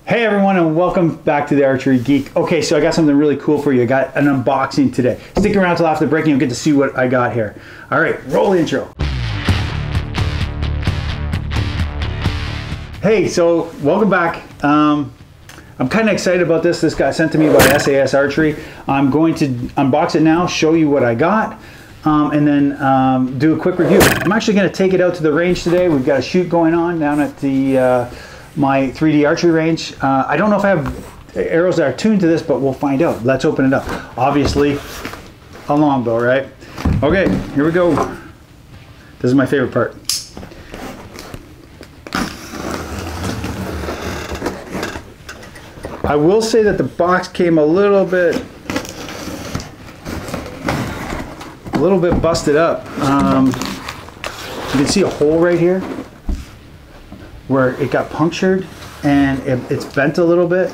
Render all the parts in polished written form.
Hey everyone, and welcome back to the Archery Geek. Okay, so I got something really cool for you. I got an unboxing today. Stick around till after the break and you'll get to see what I got here. All right, roll the intro. Hey, so welcome back. I'm kind of excited about this. This got sent to me by SAS Archery. I'm going to unbox it now, show you what I got, and then do a quick review. I'm actually going to take it out to the range today. We've got a shoot going on down at the my 3D archery range. I don't know if I have arrows that are tuned to this, but we'll find out. Let's open it up. Obviously, a longbow, right? Okay, here we go. This is my favorite part. I will say that the box came a little bit busted up. You can see a hole right here where it got punctured and it's bent a little bit.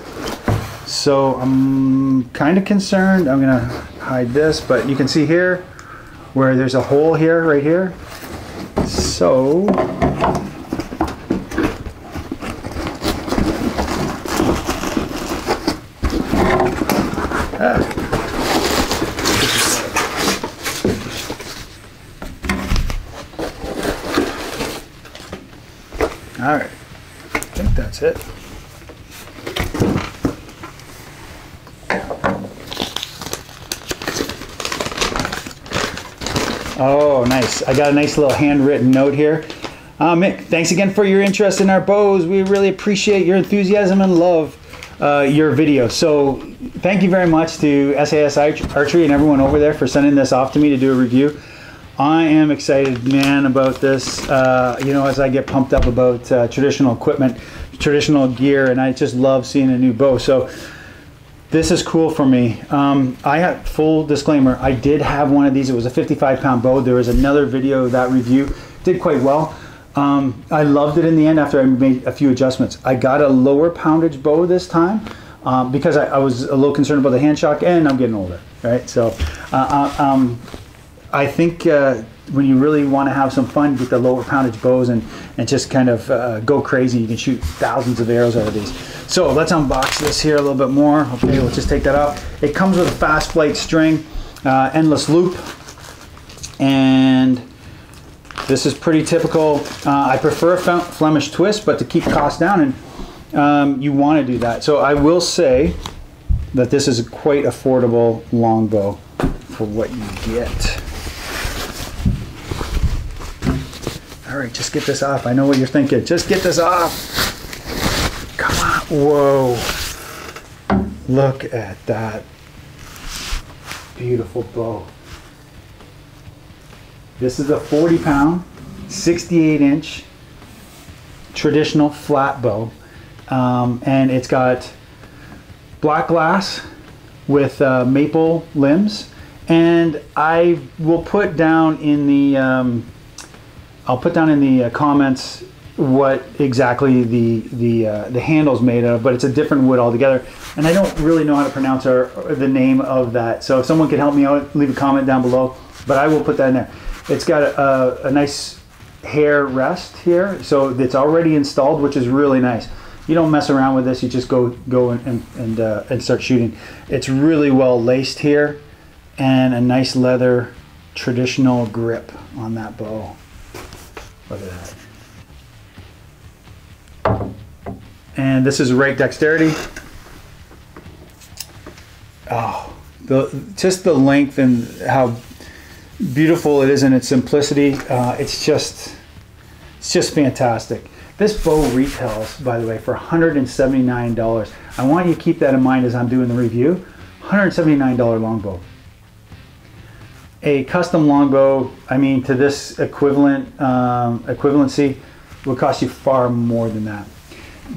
So I'm kind of concerned. I'm gonna hide this, but you can see here where there's a hole here, right here. So all right, I think that's it. Oh, nice. I got a nice little handwritten note here. Mick, thanks again for your interest in our bows. We really appreciate your enthusiasm and love your video. So thank you very much to SAS Archery and everyone over there for sending this off to me to do a review. I am excited, man, about this. You know, as I get pumped up about traditional equipment, traditional gear, and I just love seeing a new bow. So this is cool for me. I have, full disclaimer, I did have one of these. It was a 55-pound bow. There was another video of that review. Did quite well. I loved it in the end after I made a few adjustments. I got a lower poundage bow this time because I was a little concerned about the hand shock, and I'm getting older, right? So I think when you really want to have some fun with the lower poundage bows and just kind of go crazy, you can shoot thousands of arrows out of these. So let's unbox this here a little bit more. Okay, let's just take that off. It comes with a fast flight string, endless loop, and this is pretty typical. I prefer a Flemish twist, but to keep costs down, and you want to do that. So I will say that this is a quite affordable longbow for what you get. All right, just get this off. I know what you're thinking. Just get this off. Come on. Whoa. Look at that beautiful bow. This is a 40-pound, 68-inch traditional flat bow. And it's got black glass with maple limbs. And I will put down in the I'll put down in the comments what exactly the handle's made of, but it's a different wood altogether. And I don't really know how to pronounce the name of that. So if someone can help me out, leave a comment down below. But I will put that in there. It's got a nice hair rest here, so it's already installed, which is really nice. You don't mess around with this. You just go and start shooting. It's really well laced here, and a nice leather traditional grip on that bow. Look at that. And this is right dexterity. Oh, just the length and how beautiful it is in its simplicity. It's just fantastic. This bow retails, by the way, for $179. I want you to keep that in mind as I'm doing the review. $179 longbow. A custom longbow, I mean, to this equivalency, will cost you far more than that.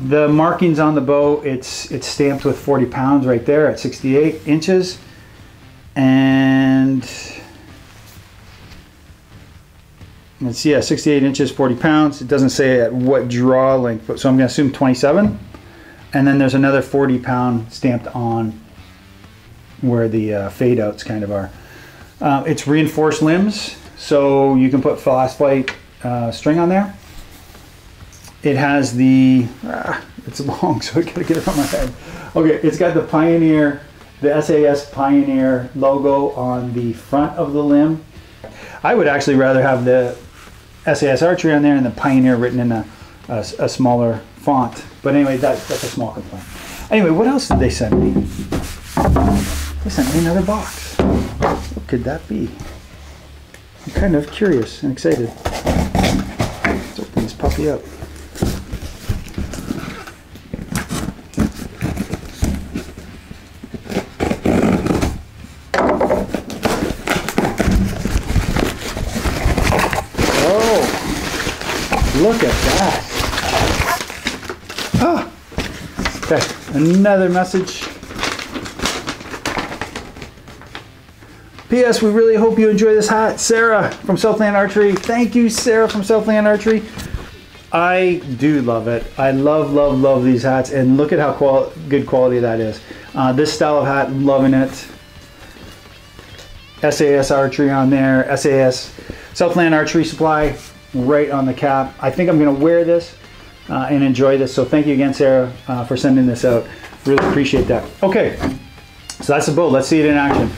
The markings on the bow, it's stamped with 40 pounds right there at 68 inches, and it's 68 inches, 40 pounds. It doesn't say at what draw length, so I'm going to assume 27. And then there's another 40-pound stamped on where the fade outs kind of are. It's reinforced limbs, so you can put fast flight string on there. It has the, It's long, so I gotta get it on my head. Okay, it's got the Pioneer, the SAS Pioneer logo on the front of the limb. I would actually rather have the SAS Archery on there and the Pioneer written in a smaller font. But anyway, that's a small complaint. Anyway, what else did they send me? They sent me another box. What could that be? I'm kind of curious and excited. Let's open this puppy up. Look at that. Ah. Okay, another message. P.S. We really hope you enjoy this hat. Sarah from Southland Archery. Thank you, Sarah from Southland Archery. I do love it. I love these hats, and look at how good quality that is. This style of hat, loving it. SAS Archery on there. SAS Southland Archery Supply right on the cap. I think I'm going to wear this and enjoy this. So thank you again, Sarah, for sending this out. Really appreciate that. Okay, so that's the bow. Let's see it in action.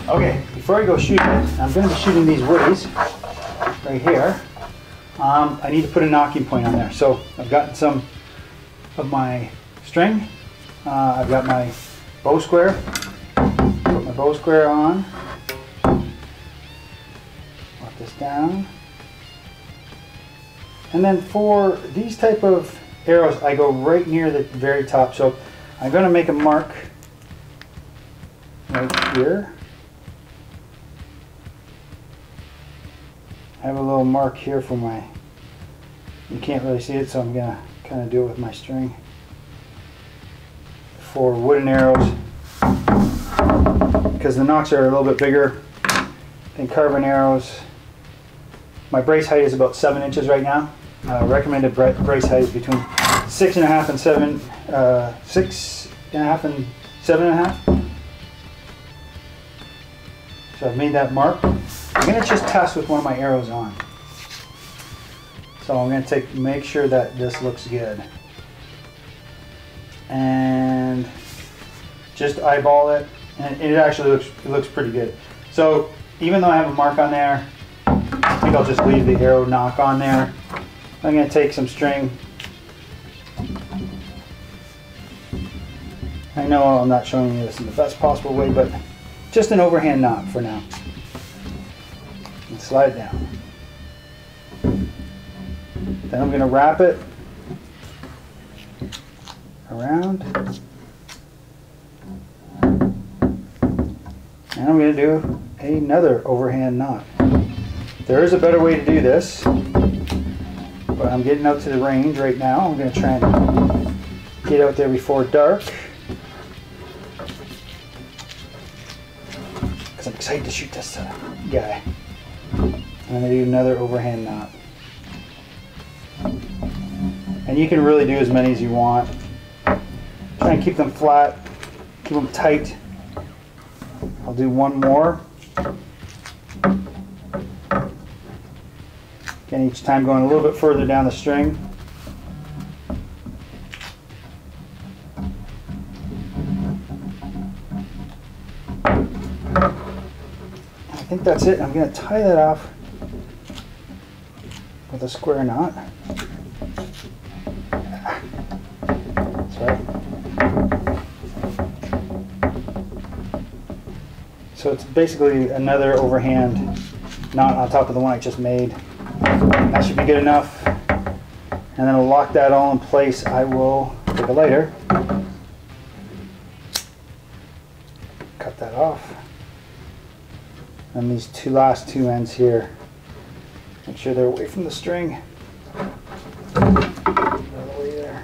Okay, before I go shooting, I'm going to be shooting these woodies right here. I need to put a nocking point on there. So I've gotten some of my string. I've got my bow square. Put my bow square on. Lock this down. And then for these type of arrows, I go right near the very top. So I'm going to make a mark right here. I have a little mark here for my, you can't really see it, so I'm going to kind of do it with my string. For wooden arrows, because the nocks are a little bit bigger than carbon arrows. My brace height is about 7 inches right now. Recommended brace height is between 6.5 and 7, 6.5 and 7.5. So I've made that mark. I'm going to just test with one of my arrows on. So I'm going to make sure that this looks good. And just eyeball it. And it actually looks pretty good. So even though I have a mark on there, I think I'll just leave the arrow knock on there. I'm going to take some string. I know I'm not showing you this in the best possible way, but just an overhand knot for now. And slide it down. Then I'm going to wrap it around. And I'm going to do another overhand knot. There is a better way to do this, but I'm getting out to the range right now. I'm going to try and get out there before dark, because I'm excited to shoot this guy. I'm going to do another overhand knot. And you can really do as many as you want. Try and keep them flat, keep them tight. I'll do one more. Again, each time going a little bit further down the string. I think that's it. I'm going to tie that off with a square knot. That's right. So it's basically another overhand knot on top of the one I just made. That should be good enough. And then I'll lock that all in place. I will take a lighter, cut that off. And these last two ends here, make sure they're away from the string. All the way there.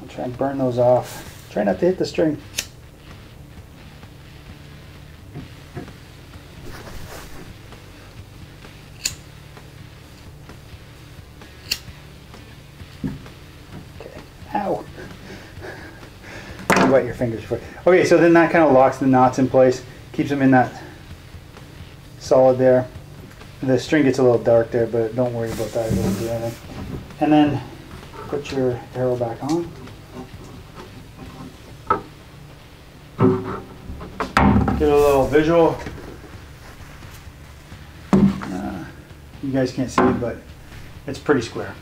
I'll try and burn those off. Try not to hit the string. wet your fingers before. Okay, so then that kind of locks the knots in place, keeps them in that solid there. The string gets a little dark there, but don't worry about that, it doesn't do anything. And then put your arrow back on. Get a little visual. You guys can't see it, but it's pretty square.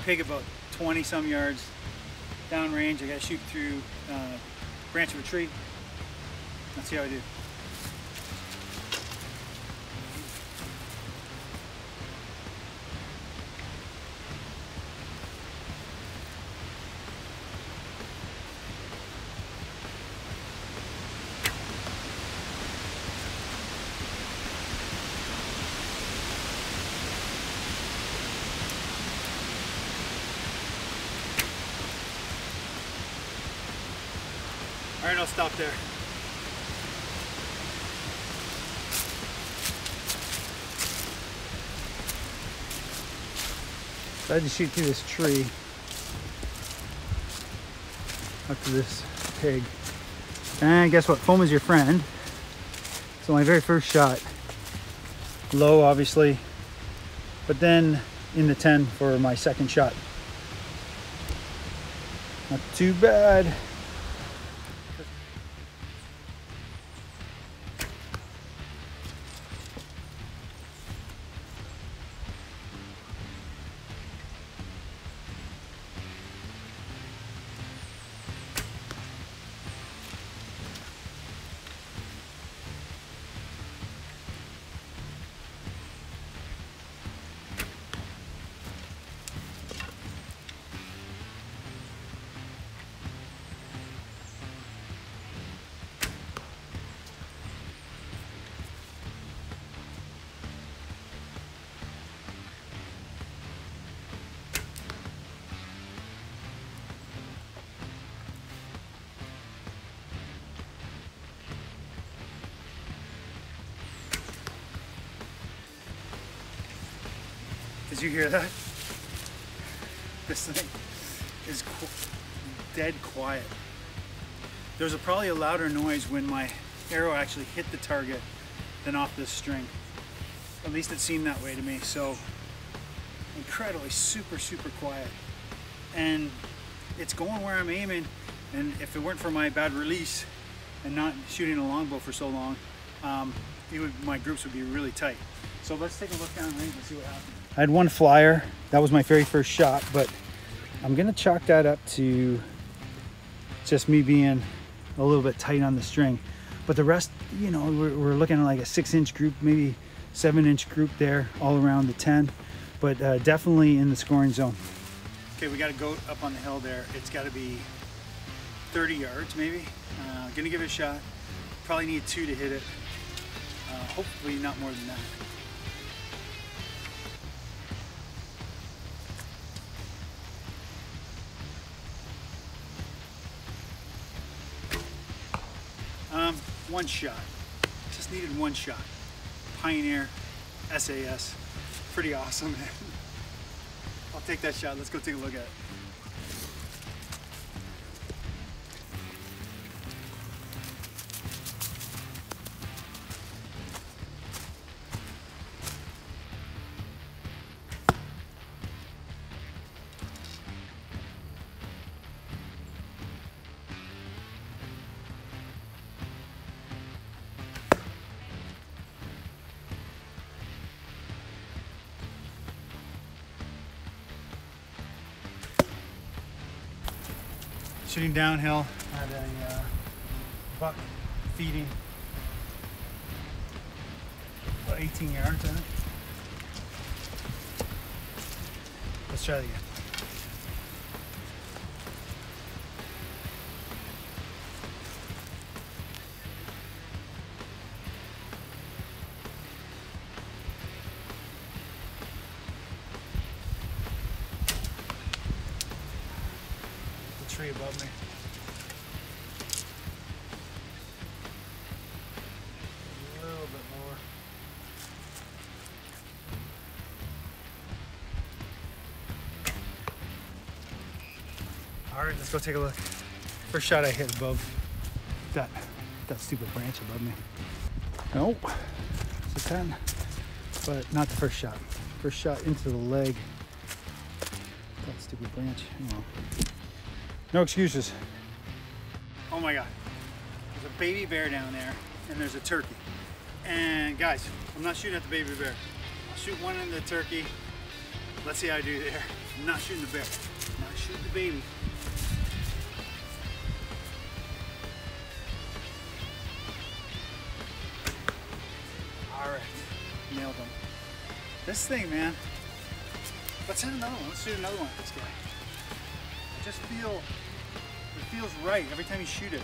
Pig about 20 some yards downrange. I gotta shoot through branch of a tree. Let's see how I do. All right, I'll stop there. So I had to shoot through this tree up to this pig. And guess what? Foam is your friend. So my very first shot, low obviously, but then in the 10 for my second shot. Not too bad. Did you hear that? This thing is dead quiet. There's probably a louder noise when my arrow actually hit the target than off this string. At least it seemed that way to me. So incredibly super quiet. And it's going where I'm aiming. And if it weren't for my bad release and not shooting a longbow for so long, my groups would be really tight. So let's take a look down range and see what happens. I had one flyer. That was my very first shot, but I'm gonna chalk that up to just me being a little bit tight on the string. But the rest, you know, we're looking at like a 6-inch group, maybe 7-inch group there all around the 10, but definitely in the scoring zone. Okay, we got a goat up on the hill there. It's got to be 30 yards maybe. Gonna give it a shot. Probably need 2 to hit it. Hopefully not more than that. One shot. Just needed one shot. Pioneer, SAS. Pretty awesome. I'll take that shot. Let's go take a look at it. shooting downhill at a buck feeding about 18 yards, I think. Let's try it again. The tree above me. A little bit more. All right, let's go take a look. First shot I hit above that stupid branch above me. Nope, it's a 10, but not the first shot. First shot into the leg. That stupid branch. Oh, well. No excuses. Oh my God, there's a baby bear down there, and there's a turkey. And guys, I'm not shooting at the baby bear. I'll shoot one into the turkey. Let's see how I do there. I'm not shooting the bear. I'm not shooting the baby. All right, nailed him. This thing, man. Let's hit another one. Let's shoot another one with this guy. I just feel, it feels right every time you shoot it.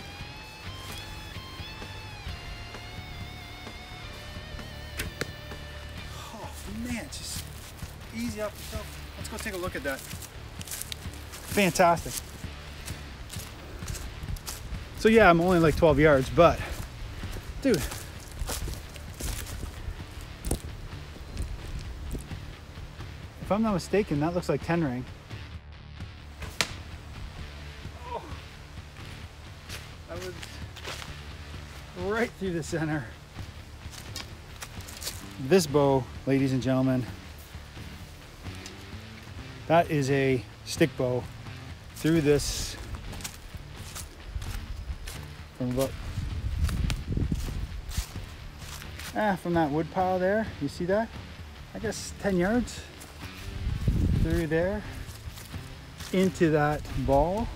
Oh man, just easy off the top. Let's go take a look at that. Fantastic. So yeah, I'm only like 12 yards, but dude, if I'm not mistaken, that looks like 10 ring. Oh, that was right through the center. This bow, ladies and gentlemen, that is a stick bow through this from about from that wood pile there. You see that? I guess 10 yards through there into that ball.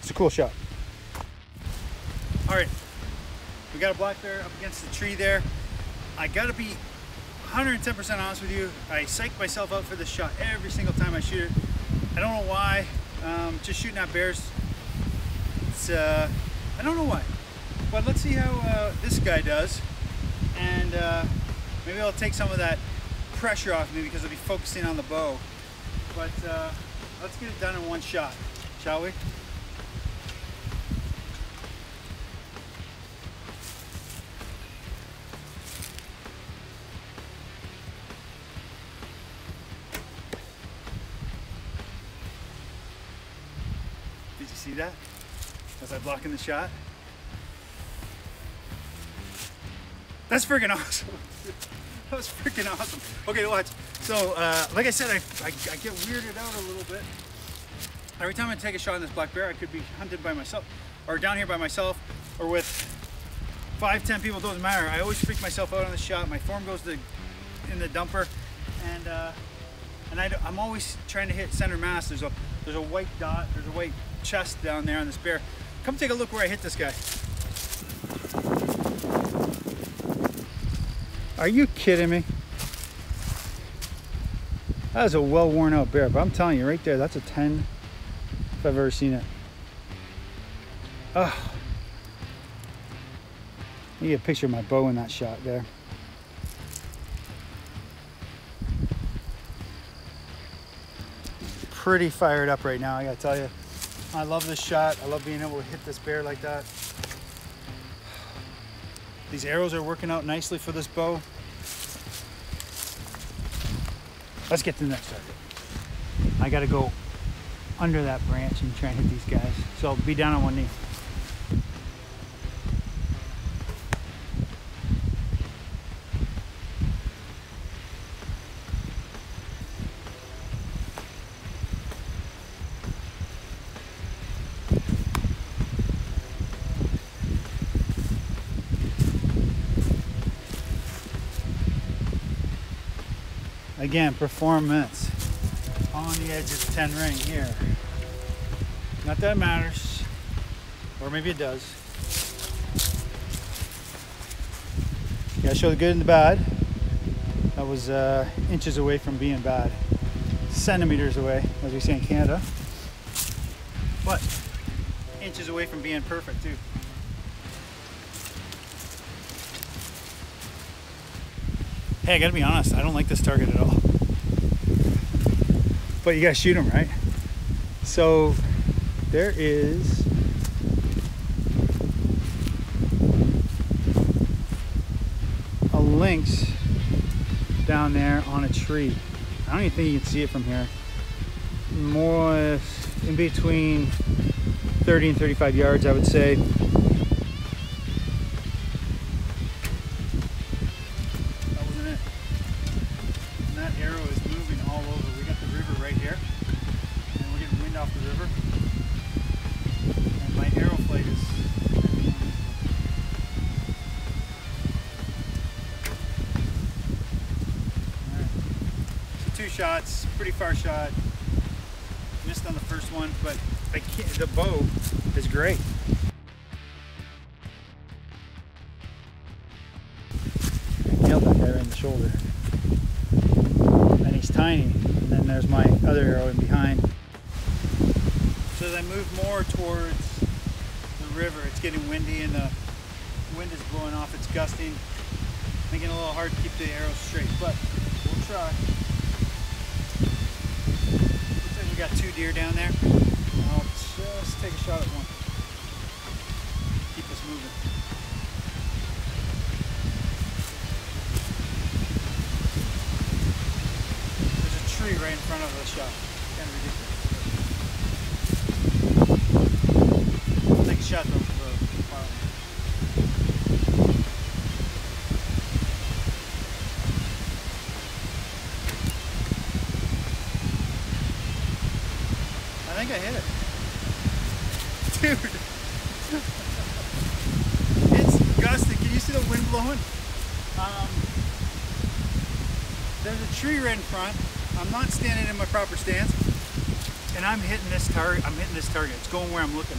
It's a cool shot. All right, we got a black bear up against the tree there. I gotta be 110% honest with you. I psych myself out for this shot every single time I shoot it. I don't know why. Just shooting at bears. It's I don't know why, but let's see how this guy does, and maybe I'll take some of that pressure off me because I'll be focusing on the bow. But let's get it done in one shot, shall we? Did you see that? Was I blocking the shot? That's freaking awesome. That was freaking awesome. Okay, watch. So, like I said, I get weirded out a little bit. Every time I take a shot on this black bear, I could be hunted by myself, or down here by myself, or with 5-10 people, doesn't matter. I always freak myself out on the shot. My form goes in the dumper, and I'm always trying to hit center mass. There's a white dot, there's a white chest down there on this bear. Come take a look where I hit this guy. Are you kidding me? That is a well worn out bear, but I'm telling you right there, that's a 10 if I've ever seen it. Oh. Let me get a picture of my bow in that shot there. Pretty fired up right now, I gotta tell you. I love this shot. I love being able to hit this bear like that. These arrows are working out nicely for this bow. Let's get to the next target. I gotta go under that branch and try and hit these guys. So I'll be down on one knee. Again, performance on the edge of the 10 ring here. Not that it matters, or maybe it does. Yeah, I show the good and the bad. That was inches away from being bad. Centimeters away, as we say in Canada. But inches away from being perfect too. Hey, I gotta be honest, I don't like this target at all. But you gotta shoot them, right? So there is a lynx down there on a tree. I don't even think you can see it from here. More in between 30 and 35 yards, I would say. That wasn't it. And that arrow is moving all over. We got the river right here, and we're getting wind off the river. And my arrow flight is. Two shots, pretty far shot. Missed on the first one, but I can't, the bow is great. Nailed that guy right in the shoulder. And he's tiny. And then there's my other arrow in behind. So as I move more towards the river, it's getting windy and the wind is blowing off, it's gusting. Making it a little hard to keep the arrow straight, but we'll try. We got 2 deer down there. I'll just take a shot at one. Keep us moving. There's a tree right in front of the shot. Kind of ridiculous. I'll take a shot though for the fire. I think I hit it. Dude. It's gusting. Can you see the wind blowing? There's a tree right in front. I'm not standing in my proper stance. And I'm hitting this target. It's going where I'm looking.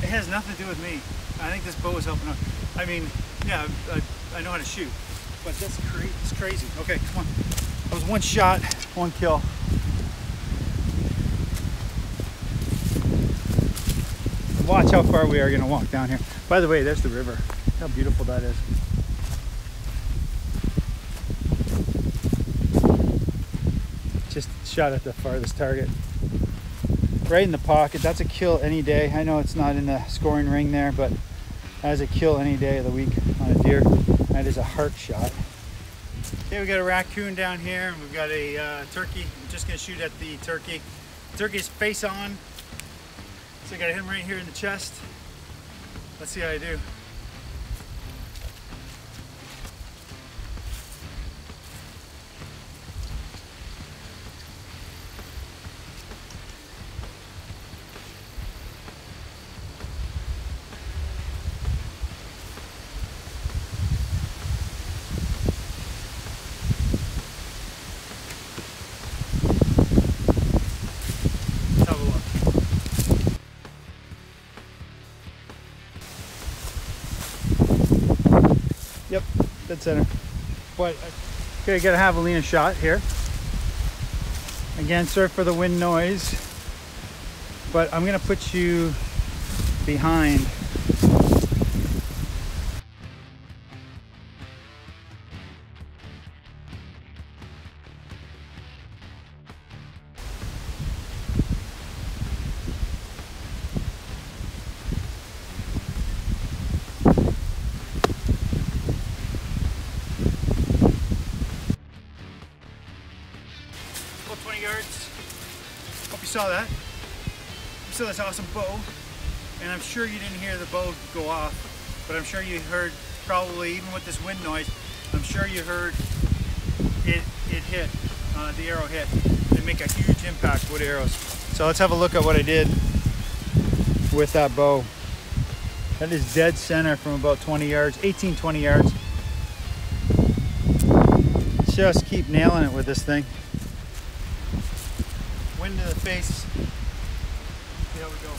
It has nothing to do with me. I think this bow is helping out. I mean, yeah, I know how to shoot. But that's crazy. It's crazy. Okay, come on. That was 1 shot, 1 kill. Watch how far we are going to walk down here. By the way, there's the river. Look how beautiful that is. Just shot at the farthest target. Right in the pocket. That's a kill any day. I know it's not in the scoring ring there, but that is a kill any day of the week on a deer. That is a heart shot. Okay, we got a raccoon down here. We've got a turkey. I'm just going to shoot at the turkey. The turkey is face on. So I got him right here in the chest. Let's see how I do. Yep, dead center. But okay, got a javelina shot here. Again, sorry for the wind noise, but I'm gonna put you behind. About 20 yards. Hope you saw that. You saw this awesome bow, and I'm sure you didn't hear the bow go off, but I'm sure you heard, probably even with this wind noise, I'm sure you heard it hit, the arrow hit. They make a huge impact with arrows. So let's have a look at what I did with that bow. That is dead center from about 20 yards, 18, 20 yards. Just keep nailing it with this thing. wind in the face. See how we go.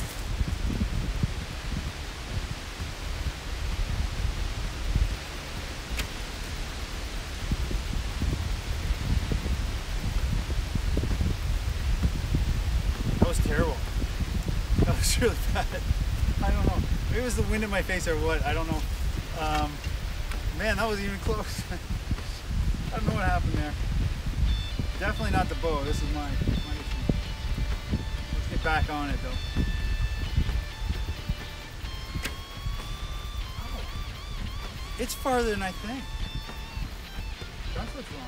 That was terrible. That was really bad. I don't know. Maybe it was the wind in my face or what. I don't know. Man, that wasn't even close. I don't know what happened there. Definitely not the bow. This is my issue. Let's get back on it though. Oh, it's farther than I think. That's what's wrong.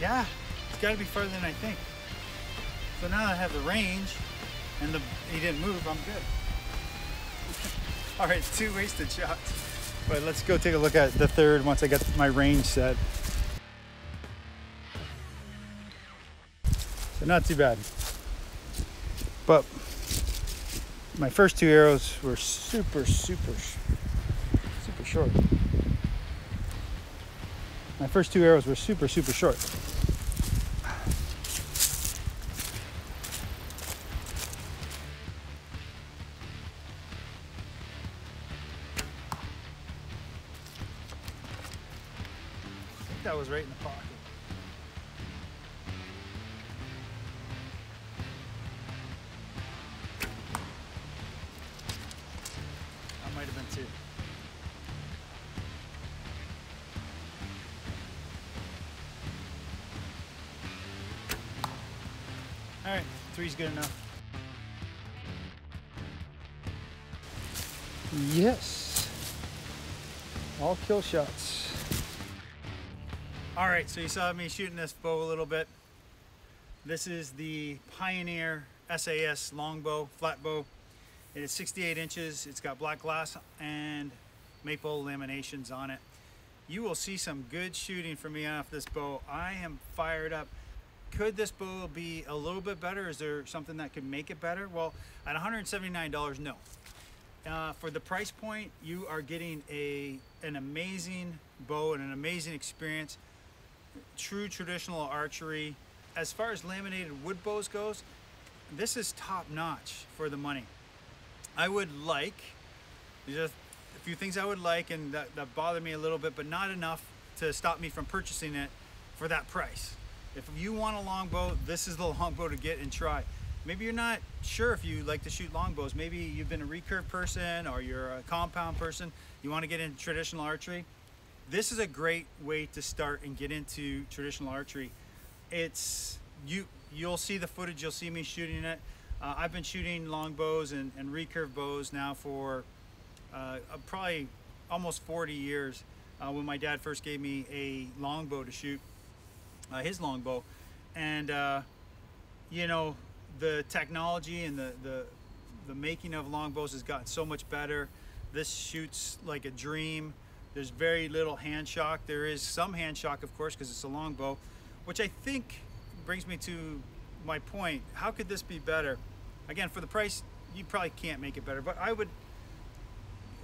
Yeah, it's got to be further than I think. So now that I have the range and he didn't move, I'm good. All right, 2 wasted shots. But let's go take a look at the third once I get my range set. So not too bad. But my first 2 arrows were super short. My first 2 arrows were super short. I think that was right in the pocket. That might have been 2. All right, 3's good enough. Yes, all kill shots. All right, so you saw me shooting this bow a little bit. This is the Pioneer SAS Longbow, flat bow. It is 68 inches. It's got black glass and maple laminations on it. You will see some good shooting from me off this bow. I am fired up. Could this bow be a little bit better? Is there something that could make it better? Well, at $179, no. For the price point, you are getting an amazing bow and an amazing experience. True traditional archery. As far as laminated wood bows goes, this is top notch for the money. I would like, there's a few things I would like and that bother me a little bit, but not enough to stop me from purchasing it for that price. If you want a longbow, this is the longbow to get and try. Maybe you're not sure if you like to shoot longbows. Maybe you've been a recurve person or you're a compound person. You want to get into traditional archery. This is a great way to start and get into traditional archery. You'll see the footage. You'll see me shooting it. I've been shooting longbows and recurve bows now for probably almost 40 years. When my dad first gave me a longbow to shoot. His longbow, and you know, the technology and the making of longbows has gotten so much better. This shoots like a dream. There's very little hand shock. There is some hand shock, of course, because it's a longbow, which I think brings me to my point. How could this be better? Again, for the price, you probably can't make it better, but I would,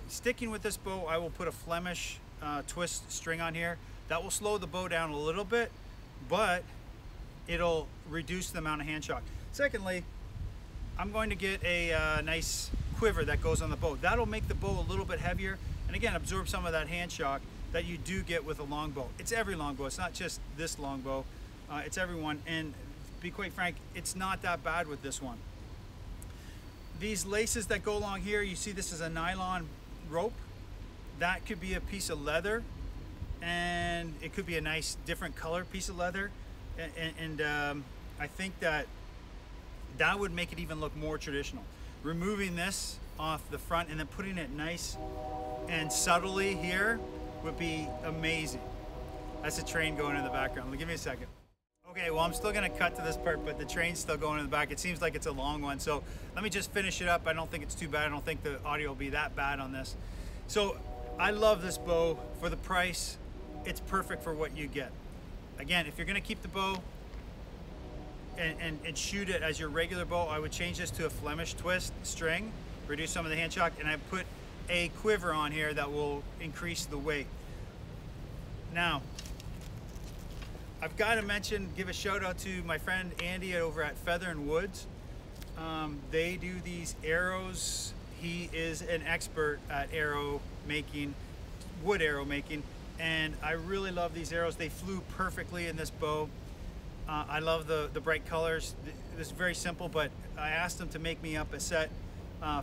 sticking with this bow, I will put a Flemish twist string on here. That will slow the bow down a little bit, but it'll reduce the amount of hand shock. Secondly, I'm going to get a nice quiver that goes on the bow. That'll make the bow a little bit heavier, and again, absorb some of that hand shock that you do get with a longbow. It's every longbow. It's not just this longbow. It's everyone, and to be quite frank, it's not that bad with this one. These laces that go along here, you see this is a nylon rope. That could be a piece of leather, and it could be a nice different color piece of leather, and I think that would make it even look more traditional. Removing this off the front and then putting it nice and subtly here would be amazing. That's a train going in the background. Give me a second. Okay, well, I'm still gonna cut to this part, but the train's still going in the back. It seems like it's a long one, so let me just finish it up. I don't think it's too bad. I don't think the audio will be that bad on this. So I love this bow. For the price, it's perfect for what you get. Again, if you're gonna keep the bow, and shoot it as your regular bow, I would change this to a Flemish twist string, reduce some of the hand shock, and I put a quiver on here that will increase the weight. Now, I've got to give a shout out to my friend Andy over at Feather and Woods. They do these arrows. He is an expert at arrow making, wood arrow making, and I really love these arrows. They flew perfectly in this bow. I love the bright colors. This is very simple, but I asked him to make me up a set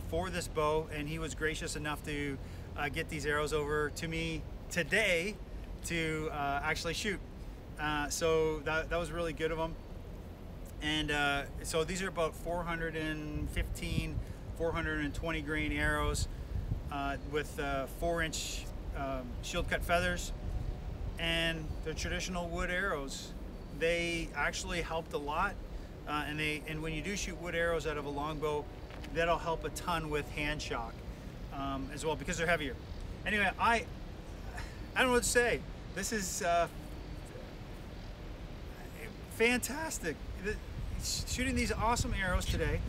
for this bow, and he was gracious enough to get these arrows over to me today to actually shoot. So that was really good of him. And so these are about 415, 420 grain arrows with 4-inch shield cut feathers, and they're traditional wood arrows. They actually helped a lot, and when you do shoot wood arrows out of a longbow, that'll help a ton with hand shock as well, because they're heavier. Anyway, I don't know what to say. This is fantastic. Shooting these awesome arrows today,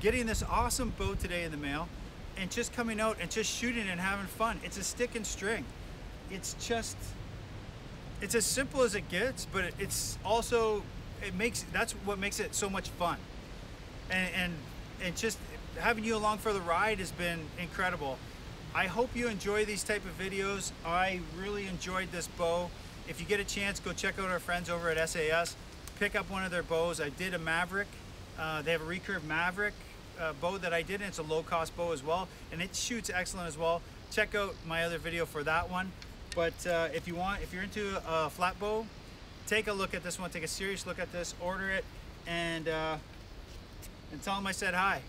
getting this awesome bow today in the mail, and just coming out and just shooting and having fun. It's a stick and string. It's as simple as it gets, but it's also, that's what makes it so much fun. And just having you along for the ride has been incredible. I hope you enjoy these type of videos. I really enjoyed this bow. If you get a chance, go check out our friends over at SAS. Pick up one of their bows. I did a Maverick. They have a recurve Maverick bow that I did, and it's a low-cost bow as well, and it shoots excellent as well. Check out my other video for that one. But if you're into a flat bow, take a look at this one. Take a serious look at this. Order it, and tell them I said hi.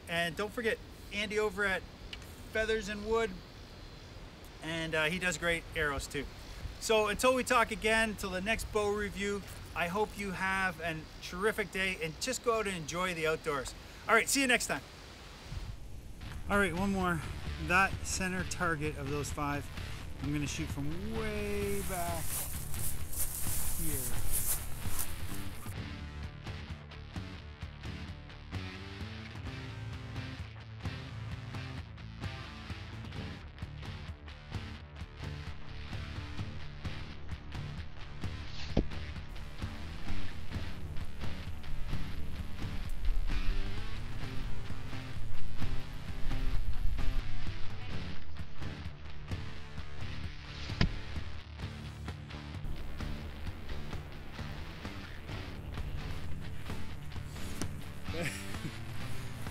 And don't forget Andy over at Feathers and Wood, and he does great arrows too. So until we talk again, till the next bow review, I hope you have a terrific day and just go out and enjoy the outdoors. All right, see you next time. All right, one more. That center target of those 5, I'm gonna shoot from way back here.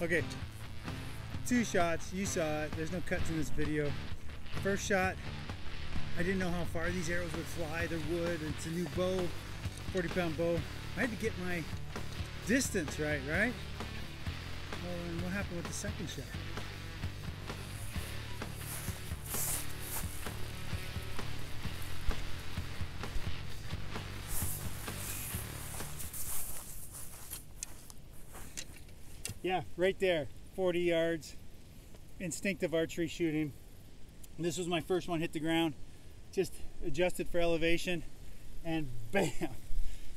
Okay, 2 shots, you saw it, there's no cuts in this video. First shot, I didn't know how far these arrows would fly. They're wood, it's a new bow, 40-pound bow. I had to get my distance right? Well, and what happened with the second shot? Yeah, right there, 40 yards, instinctive archery shooting. This was my first one, hit the ground, just adjusted for elevation, and bam,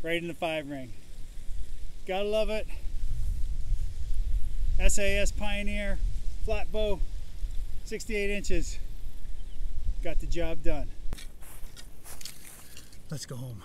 right in the 5 ring. Gotta love it. SAS Pioneer, flat bow, 68 inches. Got the job done. Let's go home.